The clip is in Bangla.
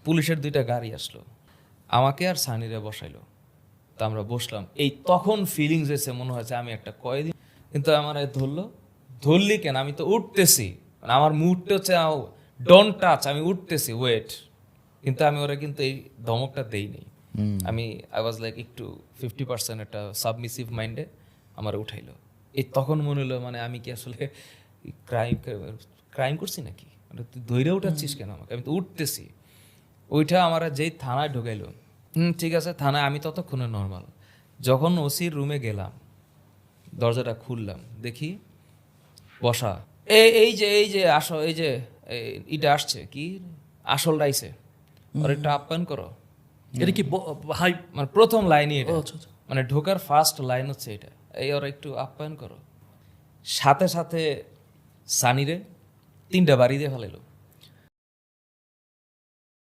পুলিশের 2টা গাড়ি আসলো, আমাকে আর সানিরে বসাইলো। তো আমরা বসলাম, এই তখন ফিলিংস এসে মনে হয়েছে আমি একটা কয়েদি। কিন্তু আমার ধরলি কেন, আমি তো উঠতেছি, মানে আমার মুডটা হচ্ছে ডোন্ট টাচ, আমি উঠতেছি, ওয়েট। কিন্তু আমি ওরা কিন্তু এই ধমকটা দেইনি। আমি আই ওয়াজ লাইক একটু 50% একটা সাবমিসিভ মাইন্ডে আমার উঠাইলো। এই তখন মনে হলো মানে আমি কি আসলে ক্রাইম করছি নাকি, মানে তুই ধৈর্য উঠাচ্ছিস কেন আমাকে, আমি তো উঠতেছি। ওইটা আমার যেই থানায় ঢোকাইলো, ঠিক আছে থানায়, আমি ততক্ষণে নর্মাল। যখন ওসির রুমে গেলাম, দরজাটা খুললাম, দেখি বসা, এই যে আসো, এই যে এটা আসছে কি আসল রাইছে, আর একটা আপ্যায়ন করো। এটা কি হাই? মানে প্রথম লাইনই এটা, আচ্ছা আচ্ছা। মানে ঢোকার ফার্স্ট লাইন হচ্ছে এটা, এই ওরা একটু আপ্যায়ন করো। সাথে সাথে সানিরে 3টা বাড়ি দিয়ে ফেলাইলো।